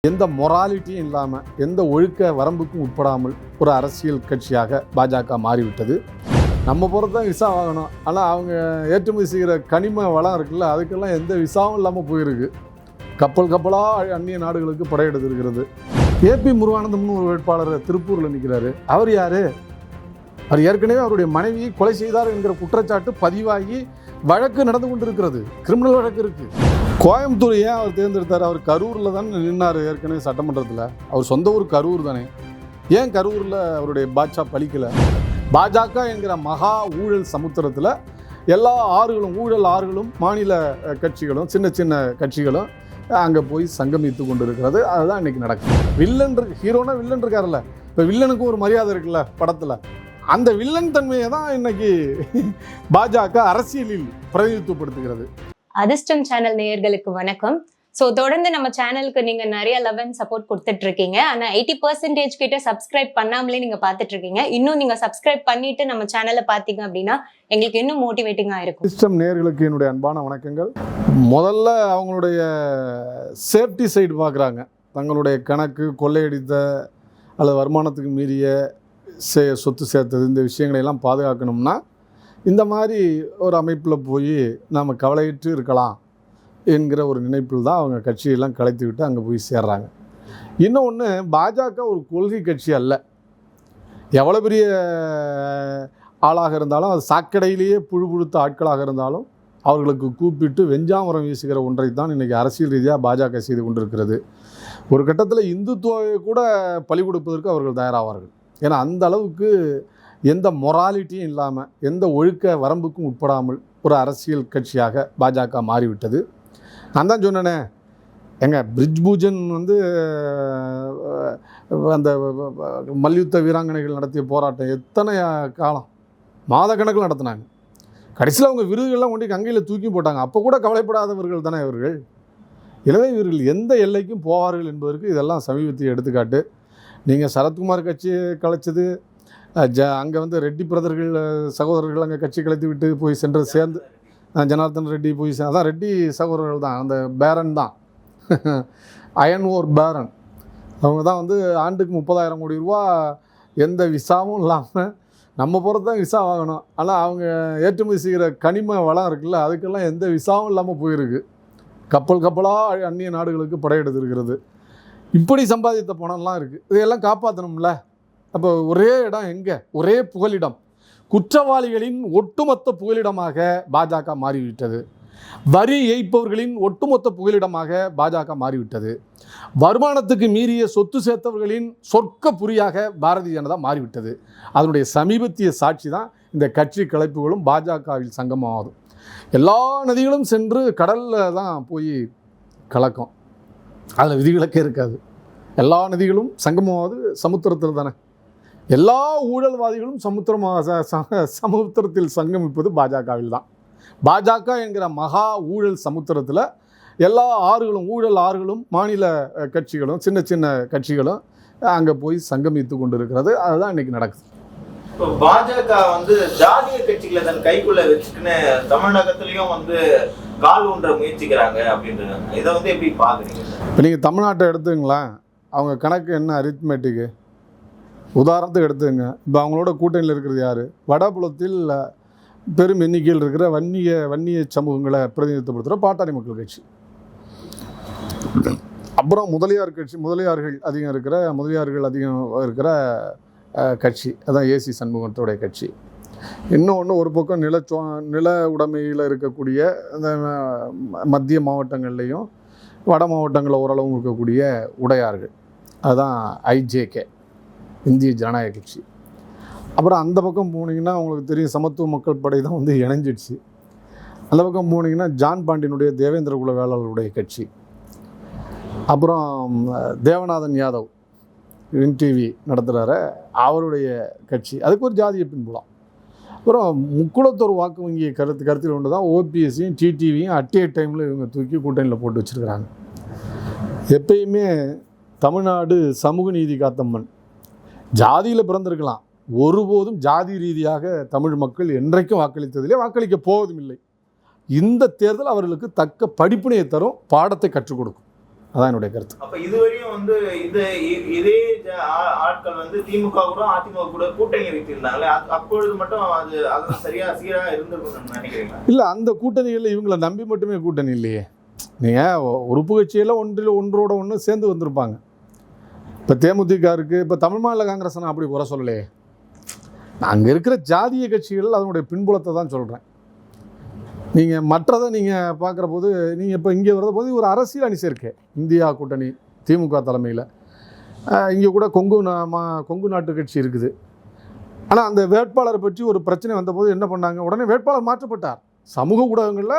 எந்த மொராலிட்டியும் இல்லாமல் எந்த ஒழுக்க வரம்புக்கும் உட்படாமல் ஒரு அரசியல் கட்சியாக பாஜக மாறிவிட்டது. நம்ம போகிறது தான் விசா வாங்கணும், ஆனால் அவங்க ஏற்றுமதி செய்கிற கனிம வளம் இருக்குல்ல, அதுக்கெல்லாம் எந்த விசாவும் இல்லாமல் போயிருக்கு. கப்பலாக அந்நிய நாடுகளுக்கு படையெடுத்திருக்கிறது. ஏபி முருகானந்தம்னு ஒரு வேட்பாளர் திருப்பூரில் நிற்கிறாரு. அவர் யார்? அவர் ஏற்கனவே அவருடைய மனைவியை கொலை செய்தார் என்கிற குற்றச்சாட்டு பதிவாகி வழக்கு நடந்து கொண்டிருக்கிறது. கிரிமினல் வழக்கு இருக்குது. கோயம்புத்தூர் ஏன் அவர் தேர்ந்தெடுத்தார்? அவர் கரூரில் தான் நின்னார் ஏற்கனவே சட்டமன்றத்தில். அவர் சொந்த ஊர் கரூர் தானே. ஏன் கரூரில் அவருடைய பாட்சா பலிக்கலை? பாஜக என்கிற மகா ஊழல் சமுத்திரத்தில் எல்லா ஆறுகளும், ஊழல் ஆறுகளும், மாநில கட்சிகளும், சின்ன சின்ன கட்சிகளும் அங்கே போய் சங்கமித்து கொண்டு இருக்கிறது. அதுதான் இன்றைக்கி நடக்குது. வில்லன் ஹீரோனா வில்லன் இருக்கார்ல, இப்போ வில்லனுக்கும் ஒரு மரியாதை இருக்குல்ல படத்தில், அந்த வில்லன் தன்மையை தான் இன்னைக்கு பாஜக அரசியலில் பிரதிநிதித்துவப்படுத்துகிறது. அதிர்ஷ்டம் சேனல் நேயர்களுக்கு வணக்கம். ஸோ தொடர்ந்து நம்ம சேனலுக்கு நீங்க நிறைய லவ் அண்ட் சப்போர்ட் கொடுத்துட்டு இருக்கீங்க. ஆனா 80% கிட்ட சப்ஸ்கிரைப் பண்ணாமலே நீங்க பார்த்துட்டு இருக்கீங்க. இன்னும் நீங்க சப்ஸ்கிரைப் பண்ணிட்டு நம்ம சேனலை பார்த்தீங்க அப்படின்னா எங்களுக்கு இன்னும் மோட்டிவேட்டிங்கா இருக்கும். அதிர்ஷ்டம் நேயர்களுக்கு என்னுடைய அன்பான வணக்கங்கள். முதல்ல அவங்களுடைய சேஃப்டி சைடு பார்க்குறாங்க. தங்களுடைய கணக்கு, கொள்ளையடித்த அல்லது வருமானத்துக்கு மீறிய சொத்து சேர்த்தது, இந்த விஷயங்களையெல்லாம் பாதுகாக்கணும்னா இந்த மாதிரி ஒரு அமைப்பில் போய் நாம் கவலையிட்டு இருக்கலாம் என்கிற ஒரு நினைப்பில் தான் அவங்க கட்சியெல்லாம் கலைத்து விட்டு அங்கே போய் சேர்றாங்க. இன்னொன்று, பாஜக ஒரு கொள்கை கட்சி அல்ல. எவ்வளோ பெரிய ஆளாக இருந்தாலும், அது சாக்கடையிலேயே புழுத்த ஆட்களாக இருந்தாலும் அவர்களுக்கு கூப்பிட்டு வெஞ்சாமரம் வீசுகிற ஒன்றை தான் இன்றைக்கி அரசியல் ரீதியாக பாஜக செய்து கொண்டிருக்கிறது. ஒரு கட்டத்தில் இந்துத்துவாவை கூட பலி கொடுப்பதற்கு அவர்கள் தயாராவார்கள். ஏன்னா அந்த அளவுக்கு எந்த மொராலிட்டியும் இல்லாமல் எந்த ஒழுக்க வரம்புக்கும் உட்படாமல் ஒரு அரசியல் கட்சியாக பாஜக மாறிவிட்டது. நான் தான் சொன்னேனே, பிரிட்ஜ் பூஜன் அந்த மல்யுத்த வீராங்கனைகள் நடத்திய போராட்டம் எத்தனை காலம், மாத கணக்கில் நடத்தினாங்க. கடைசியில் அவங்க விருதுகள்லாம் கொண்டு கங்கையில் தூக்கி போட்டாங்க. அப்போ கூட கவலைப்படாதவர்கள் தானே இவர்கள். எனவே இவர்கள் எந்த எல்லைக்கும் போவார்கள் என்பதற்கு இதெல்லாம் சமீபத்திய எடுத்துக்காட்டு. நீங்கள் சரத்குமார் கட்சியை கலைச்சது, அங்கே ரெட்டி பிரதர்கள் சகோதரர்கள் அங்கே கட்சி கலைத்து விட்டு போய் சேர்ந்து ஜனார்தன் ரெட்டி போய் அதான் ரெட்டி சகோதரர்கள் தான், அந்த பேரன் தான், அயன் ஓர் பேரன். அவங்க தான் ஆண்டுக்கு 30,000 கோடி ரூபா எந்த விசாவும் இல்லாமல் நம்ம போகிறது தான் விசா வாங்கணும், ஆனால் அவங்க ஏற்றுமதி செய்கிற கனிம வளம் இருக்குல்ல, அதுக்கெல்லாம் எந்த விசாவும் இல்லாமல் போயிருக்கு. கப்பலாக அந்நிய நாடுகளுக்கு படையெடுத்திருக்கிறது. இப்படி சம்பாதித்த பணம்லாம் இருக்குது. இதையெல்லாம் காப்பாற்றணும்ல. அப்போ ஒரே இடம் எங்கே? ஒரே புகலிடம். குற்றவாளிகளின் ஒட்டுமொத்த புகலிடமாக பாஜக மாறிவிட்டது. வரி ஏய்ப்பவர்களின் ஒட்டுமொத்த புகலிடமாக பாஜக மாறிவிட்டது. வருமானத்துக்கு மீறிய சொத்து சேர்த்தவர்களின் சொர்க்க புரியாக பாரதிய ஜனதா மாறிவிட்டது. அதனுடைய சமீபத்திய சாட்சி தான் இந்த கட்சி கலைப்புகளும் பாஜகவில் சங்கமாகும். எல்லா நதிகளும் சென்று கடலில் தான் போய் கலக்கும். அதில் விதிவிலக்கே இருக்காது. எல்லா நதிகளும் சங்கமாவது சமுத்திரத்தில் தானே. எல்லா ஊழல்வாதிகளும் சமுத்திரத்தில் சங்கமிப்பது பாஜகவில் தான். பாஜக என்கிற மகா ஊழல் சமுத்திரத்தில் எல்லா ஆறுகளும், ஊழல் ஆறுகளும், மாநில கட்சிகளும், சின்ன சின்ன கட்சிகளும் அங்கே போய் சங்கமித்து கொண்டு இருக்கிறது. அதுதான் இன்னைக்கு நடக்குது. இப்போ பாஜக ஜாதிய கட்சிகளை தன் கைக்குள்ள வச்சுக்கின்னு தமிழகத்திலையும் கால் ஊன்ற முயற்சிக்கிறாங்க அப்படின்றாங்க. இதை எப்படி பார்க்குறீங்க? இப்போ நீங்கள் தமிழ்நாட்டை எடுத்துங்களேன், அவங்க கணக்கு என்ன அரித்மெட்டிக்கு உதாரணத்துக்கு எடுத்துங்க. இப்போ அவங்களோட கூட்டணியில் இருக்கிறது யார்? வடபுலத்தில் பெரும் எண்ணிக்கையில் இருக்கிற வன்னிய சமூகங்களை பிரதிநிதித்துவப்படுத்துகிற பாட்டாளி மக்கள் கட்சி. அப்புறம் முதலியார்கள் அதிகம் இருக்கிற கட்சி, அதான் ஏசி சண்முகத்தோடைய கட்சி. இன்னொன்று, ஒரு பக்கம் நில உடைமையில் இருக்கக்கூடிய இந்த மத்திய மாவட்டங்கள்லேயும் வட மாவட்டங்களில் ஓரளவு இருக்கக்கூடிய உடையார்கள், அதுதான் ஐஜேகே, இந்திய ஜனநாயக கட்சி. அப்புறம் அந்த பக்கம் போனீங்கன்னா உங்களுக்கு தெரியும், சமத்துவ மக்கள் படை தான் இணைஞ்சிடுச்சு. அந்த பக்கம் போனீங்கன்னா ஜான் பாண்டியனுடைய தேவேந்திர குல வேளாளருடைய கட்சி. அப்புறம் தேவநாதன் யாதவ் வின் டிவி நடத்துகிறார அவருடைய கட்சி, அதுக்கு ஒரு ஜாதிய பின்புலம். அப்புறம் முக்குளத்தோர் வாக்கு வங்கியை கருத்தில் கொண்டு தான் ஓபிஎஸ்சியும் டிடிவியும் அட்டே டைமில் இவங்க தூக்கி கூட்டணியில் போட்டு வச்சுருக்கிறாங்க. எப்பயுமே தமிழ்நாடு சமூக நீதி காத்தம்மன். ஜாதியில் பிறந்திருக்கலாம், ஒருபோதும் ஜாதி ரீதியாக தமிழ் மக்கள் என்றைக்கும் வாக்களித்ததிலே, வாக்களிக்க போவதும் இல்லை. இந்த தேர்தல் அவர்களுக்கு தக்க படிப்பினையை தரும், பாடத்தை கற்றுக் கொடுக்கும். அதான் என்னுடைய கருத்து. அப்ப இதுவரையும் வந்து இதே ஆட்கள் வந்து திமுக கூட அதிமுக கூட கூட்டணி வைத்திருந்தாங்களே, அப்பொழுது மட்டும் அது சரியா சீரா இருந்திருக்கும்னு நினைக்கிறீங்களா? இல்லை, அந்த கூட்டணிகளில் இவங்களை நம்பி மட்டுமே கூட்டணி இல்லையே. நீங்கள் உறுப்பு கட்சியில் ஒன்றோட ஒன்று சேர்ந்து வந்திருப்பாங்க. இப்போ தேமுதிக இருக்குது, இப்போ தமிழ் மாநில காங்கிரஸ் நான் அப்படி குறை சொல்லலையே. அங்கே இருக்கிற ஜாதிய கட்சிகள் அதனுடைய பின்புலத்தை தான் சொல்கிறேன். நீங்கள் மற்றதை நீங்கள் பார்க்குற போது, நீங்கள் இப்போ இங்கே வர்ற போது ஒரு அரசியல் அணி சேர்க்கை இந்தியா கூட்டணி திமுக தலைமையில். இங்கே கூட கொங்கு நாட்டு கட்சி இருக்குது. ஆனால் அந்த வேட்பாளரை பற்றி ஒரு பிரச்சனை வந்தபோது என்ன பண்ணாங்க, உடனே வேட்பாளர் மாற்றப்பட்டார். சமூக ஊடகங்களில்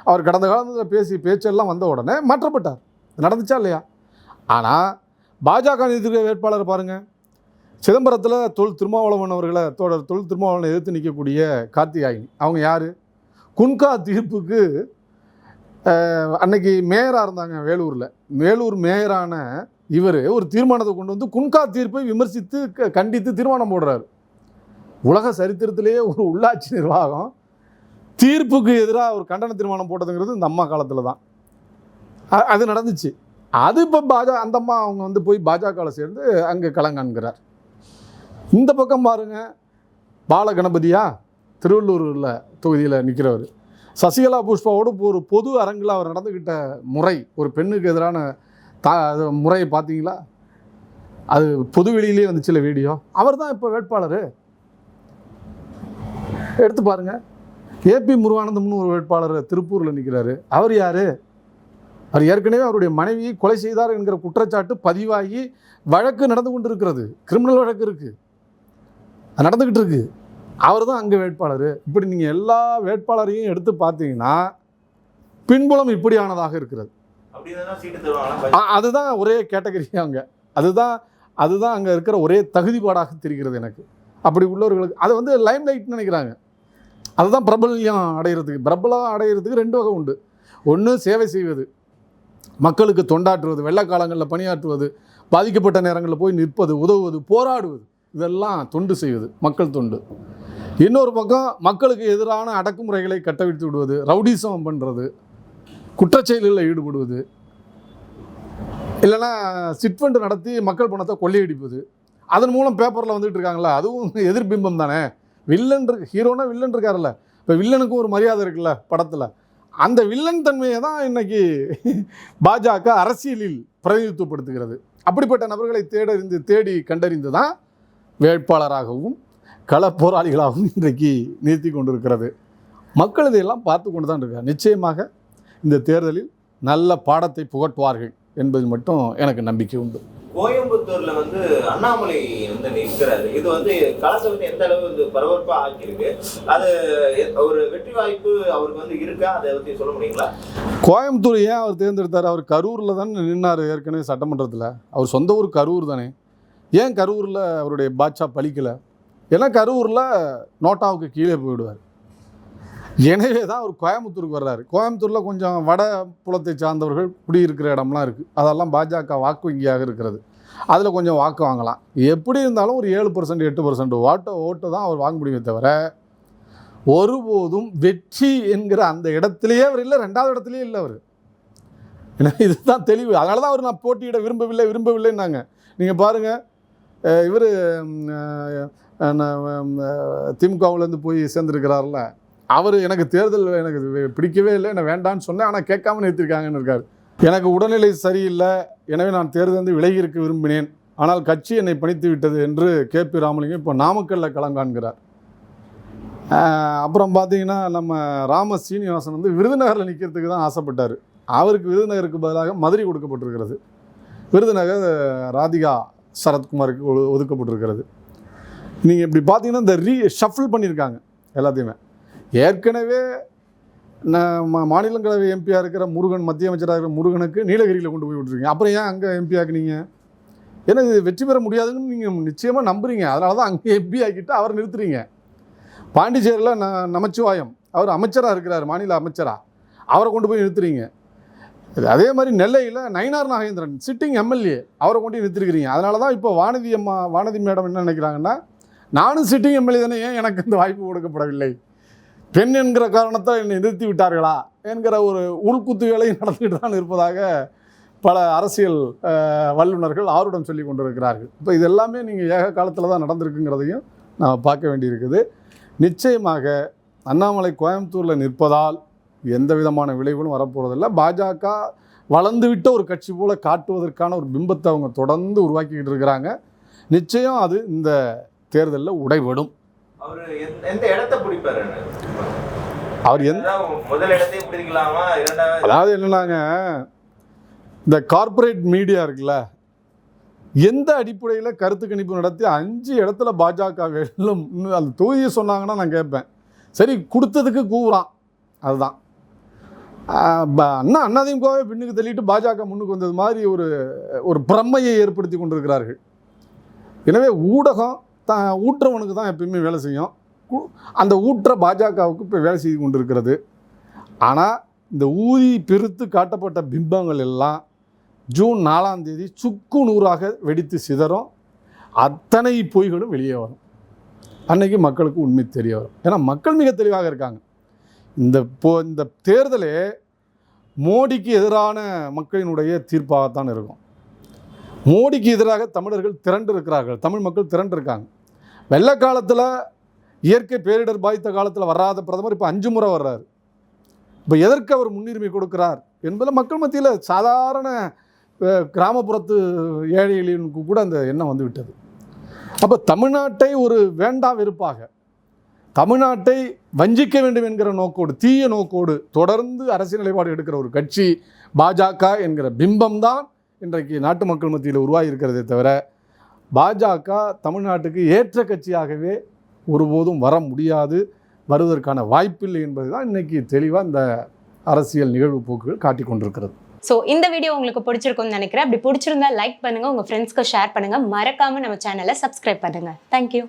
அவர் கடந்த காலத்தில் பேச்செல்லாம் வந்த உடனே மாற்றப்பட்டார். நடந்துச்சா இல்லையா? ஆனால் பாஜக நிறுத்திய வேட்பாளர் பாருங்கள், சிதம்பரத்தில் திருமாவளவன் அவர்களை தொல் திருமாவளவனை எதிர்த்து நிற்கக்கூடிய கார்த்திகாயினி. அவங்க யார்? குன்கா தீர்ப்புக்கு அன்னைக்கு மேயராக இருந்தாங்க வேலூர் மேயரான இவர் ஒரு தீர்மானத்தை கொண்டு வந்து குன்கா தீர்ப்பை விமர்சித்து கண்டித்து தீர்மானம் போடுறாரு. உலக சரித்திரத்திலேயே ஒரு உள்ளாட்சி நிர்வாகம் தீர்ப்புக்கு எதிராக ஒரு கண்டன தீர்மானம் போட்டதுங்கிறது இந்த அம்மா காலத்தில் தான் அது நடந்துச்சு. அது இப்போ அந்த அம்மா அவங்க வந்து போய் பாஜகவில் சேர்ந்து அங்கே களங்காண்கிறார். இந்த பக்கம் பாருங்கள், பாலகணபதியா திருவள்ளூரில் தொகுதியில் நிற்கிறவர், சசிகலா புஷ்பாவோடு ஒரு பொது அரங்கில் அவர் நடந்துக்கிட்ட முறை, ஒரு பெண்ணுக்கு எதிரான முறையை பார்த்தீங்களா? அது பொது வெளியிலே வந்துச்சுல வீடியோ. அவர் தான் இப்போ வேட்பாளர். எடுத்து பாருங்கள். ஏபி முருகானந்தம்னு ஒரு வேட்பாளர் திருப்பூரில் நிற்கிறாரு. அவர் யார்? அவர் ஏற்கனவே அவருடைய மனைவியை கொலை செய்தார் என்கிற குற்றச்சாட்டு பதிவாகி வழக்கு நடந்து கொண்டு இருக்கிறது. கிரிமினல் வழக்கு இருக்குது, நடந்துக்கிட்டு இருக்கு. அவர் தான் அங்கே வேட்பாளர். இப்படி நீங்கள் எல்லா வேட்பாளரையும் எடுத்து பார்த்தீங்கன்னா பின்புலம் இப்படியானதாக இருக்கிறது. அதுதான் ஒரே கேட்டகரி அங்கே. அதுதான் அங்கே இருக்கிற ஒரே தகுதிப்பாடாக தெரிகிறது எனக்கு. அப்படி உள்ளவர்களுக்கு அதை வந்து லைம் லைட்னு நினைக்கிறாங்க. அதுதான் பிரபலம் அடைகிறதுக்கு ரெண்டு வகை உண்டு. ஒன்று சேவை செய்வது, மக்களுக்கு தொண்டாற்றுவது, வெள்ள காலங்களில் பணியாற்றுவது, பாதிக்கப்பட்ட நேரங்களில் போய் நிற்பது, உதவுவது, போராடுவது, இதெல்லாம் தொண்டு செய்வது, மக்கள் தொண்டு. இன்னொரு பக்கம் மக்களுக்கு எதிரான அடக்குமுறைகளை கட்டவிழ்த்து விடுவது, ரவுடிசம் பண்ணுறது, குற்றச்செயல்களில் ஈடுபடுவது, இல்லைன்னா சிட்ஃபண்டு நடத்தி மக்கள் பணத்தை கொள்ளையடிப்பது, அதன் மூலம் பேப்பரில் வந்துட்டு இருக்காங்களா, அதுவும் எதிர்பிம்பம் தானே. ஹீரோனா வில்லன் இருக்காருல்ல, இப்போ வில்லனுக்கும் ஒரு மரியாதை இருக்குல்ல படத்தில், அந்த வில்லன் தன்மையை தான் இன்னைக்கு பாஜக அரசியலில் பிரதிநிதித்துவப்படுத்துகிறது. அப்படிப்பட்ட நபர்களை தேடி கண்டறிந்து தான் வேட்பாளராகவும் கள போராளிகளாகவும் இன்றைக்கு நிறுத்தி கொண்டிருக்கிறது. மக்கள் இதையெல்லாம் பார்த்து கொண்டு தான் இருக்காங்க. நிச்சயமாக இந்த தேர்தலில் நல்ல பாடத்தை புகட்டுவார்கள் என்பதில் மட்டும் எனக்கு நம்பிக்கை உண்டு. கோயம்புத்தூர்ல வந்து அண்ணாமலை வந்து நிற்கிறாரு. இது வந்து களத்தை வந்து எந்த அளவு வந்து பரபரப்பா ஆக்கியிருக்கு, அது ஒரு வெற்றி வாய்ப்பு அவருக்கு வந்து இருக்கா, அதை பற்றி சொல்ல முடியுங்களா? கோயம்புத்தூர் ஏன் அவர் தேர்ந்தெடுத்தார்? அவர் கரூரில் தான் நின்னார் ஏற்கனவே சட்டமன்றத்தில். அவர் சொந்த ஊர் கரூர் தானே. ஏன் கரூரில் அவருடைய பாட்சா பலிக்கலை? ஏன்னா கரூரில் நோட்டாவுக்கு கீழே போயிடுவார். எனவே தான் அவர் கோயம்புத்தூருக்கு வர்றாரு. கோயம்புத்தூரில் கொஞ்சம் வட புலத்தை சார்ந்தவர்கள் குடியிருக்கிற இடம்லாம் இருக்குது. அதெல்லாம் பாஜக வாக்கு வங்கியாக இருக்கிறது. அதில் கொஞ்சம் வாக்கு வாங்கலாம். எப்படி இருந்தாலும் ஒரு 7% 8% ஓட்டு தான் அவர் வாங்க முடியுமே தவிர ஒருபோதும் வெற்றி என்கிற அந்த இடத்துலையே அவர் இல்லை, 2வது இடத்துலையே இல்லை அவர். ஏன்னா இதுதான் தெளிவு. அதனால தான் அவர் நான் போட்டியிட விரும்பவில்லைன்னாங்க. நீங்கள் பாருங்கள், இவர் திமுகவிலேருந்து போய் சேர்ந்துருக்கிறார்ல, அவர் எனக்கு தேர்தல் எனக்கு பிடிக்கவே இல்லை, என்ன வேண்டான்னு சொன்னேன், ஆனால் கேட்காம நிறுத்திருக்காங்கன்னு இருக்கார். எனக்கு உடல்நிலை சரியில்லை, எனவே நான் தேர்தலிருந்து விலகி இருக்க விரும்பினேன், ஆனால் கட்சி என்னை பணித்து விட்டது என்று கேபி ராமலிங்கம் இப்போ நாமக்கல்லில் களங்காண்கிறார். அப்புறம் பார்த்தீங்கன்னா நம்ம ராம சீனிவாசன் வந்து விருதுநகரில் நிற்கிறதுக்கு தான் ஆசைப்பட்டார். அவருக்கு விருதுநகருக்கு பதிலாக மதுரை கொடுக்கப்பட்டிருக்கிறது. விருதுநகர் ராதிகா சரத்குமாருக்கு ஒதுக்கப்பட்டிருக்கிறது. நீங்கள் இப்படி பார்த்தீங்கன்னா இந்த ஷஃபிள் பண்ணியிருக்காங்க எல்லாத்தையுமே. ஏற்கனவே மாநிலங்களவை எம்பியாக இருக்கிற முருகன், மத்திய அமைச்சராக இருக்கிற முருகனுக்கு நீலகிரியில் கொண்டு போய் விட்டுருக்கீங்க. அப்புறம் ஏன் அங்கே எம்பி ஆக்குனீங்க? ஏன்னா இது வெற்றி பெற முடியாதுன்னு நீங்கள் நிச்சயமாக நம்புறீங்க. அதனால தான் அங்கே எம்பி ஆக்கிட்டு அவரை நிறுத்துறீங்க. பாண்டிச்சேரியில் நமச்சிவாயம் அவர் அமைச்சராக இருக்கிறார், மாநில அமைச்சராக, அவரை கொண்டு போய் நிறுத்துறீங்க. அதே மாதிரி நெல்லையில் நயினார் நாகேந்திரன் சிட்டிங் எம்எல்ஏ, அவரை கொண்டு நிறுத்திருக்கிறீங்க. அதனால தான் இப்போ வானதி மேடம் என்ன நினைக்கிறாங்கன்னா, நானும் சிட்டிங் எம்எல்ஏ தானே, ஏன் எனக்கு இந்த வாய்ப்பு கொடுக்கப்படவில்லை, பெண் என்கிற காரணத்தை என்னை நிறுத்தி விட்டார்களா என்கிற ஒரு உள்குத்து வேலையும் நடந்துக்கிட்டு தான் இருப்பதாக பல அரசியல் வல்லுநர்கள் ஆர்வம் சொல்லி கொண்டிருக்கிறார்கள். இப்போ இது எல்லாமே நீங்கள் ஏக காலத்தில் தான் நடந்திருக்குங்கிறதையும் நாம் பார்க்க வேண்டியிருக்குது. நிச்சயமாக அண்ணாமலை கோயம்புத்தூரில் நிற்பதால் எந்த விதமான விளைவுகளும் வரப்போகிறதில்ல. பாஜக வளர்ந்துவிட்ட ஒரு கட்சி போல காட்டுவதற்கான ஒரு பிம்பத்தை அவங்க தொடர்ந்து உருவாக்கிக்கிட்டு இருக்கிறாங்க. நிச்சயம் அது இந்த தேர்தலில் உடைபடும். அவர் எந்த இடத்தை பிடிப்பாரு? அவர் முதல் இடத்தையும் பிடிக்கலாமா? அதாவது என்னன்னாங்க, இந்த கார்ப்பரேட் மீடியா இருக்குல்ல, எந்த அடிப்படையில் கருத்து கணிப்பு நடத்தி 5 இடத்துல பாஜக வெல்லும் அந்த தொகுதியை சொன்னாங்கன்னா நான் கேட்பேன். சரி, கொடுத்ததுக்கு கூவுறான், அதுதான். அண்ணாதிமுகவே பின்னுக்கு தள்ளிட்டு பாஜக முன்னுக்கு வந்தது மாதிரி ஒரு பிரம்மையை ஏற்படுத்தி கொண்டிருக்கிறார்கள். எனவே ஊடகம் ஊற்றவனுக்கு தான் எப்பயுமே வேலை செய்யும். அந்த ஊற்ற பாஜகவுக்கு இப்போ வேலை செய்து கொண்டிருக்கிறது. ஆனால் இந்த ஊதி பெருத்து காட்டப்பட்ட பிம்பங்கள் எல்லாம் ஜூன் 4ஆம் தேதி சுக்கு நூறாக வெடித்து சிதறும். அத்தனை பொய்களும் வெளியே வரும். அன்னைக்கு மக்களுக்கு உண்மை தெரிய வரும். ஏன்னா மக்கள் மிக தெளிவாக இருக்காங்க. இந்த தேர்தலே மோடிக்கு எதிரான மக்களினுடைய தீர்ப்பாகத்தான் இருக்கும். மோடிக்கு எதிராக தமிழர்கள் திரண்டு இருக்கிறார்கள், தமிழ் மக்கள் திரண்டு இருக்காங்க. வெள்ள காலத்தில் இயற்கை பேரிடர் பாதித்த காலத்தில் வராத பிரதமர் இப்போ 5 முறை வர்றாரு. இப்போ எதற்கு அவர் முன்னுரிமை கொடுக்கிறார் என்பதில் மக்கள் மத்தியில் சாதாரண கிராமப்புறத்து ஏழை எளியனுக்கு கூட அந்த எண்ணம் வந்து விட்டது. அப்போ தமிழ்நாட்டை ஒரு வேண்டா வெறுப்பாக, தமிழ்நாட்டை வஞ்சிக்க வேண்டும் என்கிற நோக்கோடு, தீய நோக்கோடு தொடர்ந்து அரசியல் நிலைப்பாடு எடுக்கிற ஒரு கட்சி பாஜக என்கிற பிம்பம்தான் இன்றைக்கு நாட்டு மக்கள் மத்தியில் உருவாகி இருக்கிறதே தவிர பாஜக தமிழ்நாட்டுக்கு ஏற்ற கட்சியாகவே ஒருபோதும் வர முடியாது, வருவதற்கான வாய்ப்பில்லை என்பது தான் இன்றைக்கி தெளிவாக இந்த அரசியல் நிகழ்வு போக்குகள் காட்டி கொண்டிருக்கிறது. ஸோ இந்த வீடியோ உங்களுக்கு பிடிச்சிருக்கும்னு நினைக்கிறேன். அப்படி பிடிச்சிருந்தா லைக் பண்ணுங்கள், உங்கள் ஃப்ரெண்ட்ஸ்க்கு ஷேர் பண்ணுங்கள், மறக்காமல் நம்ம சேனலை சப்ஸ்கிரைப் பண்ணுங்கள். தேங்க்யூ.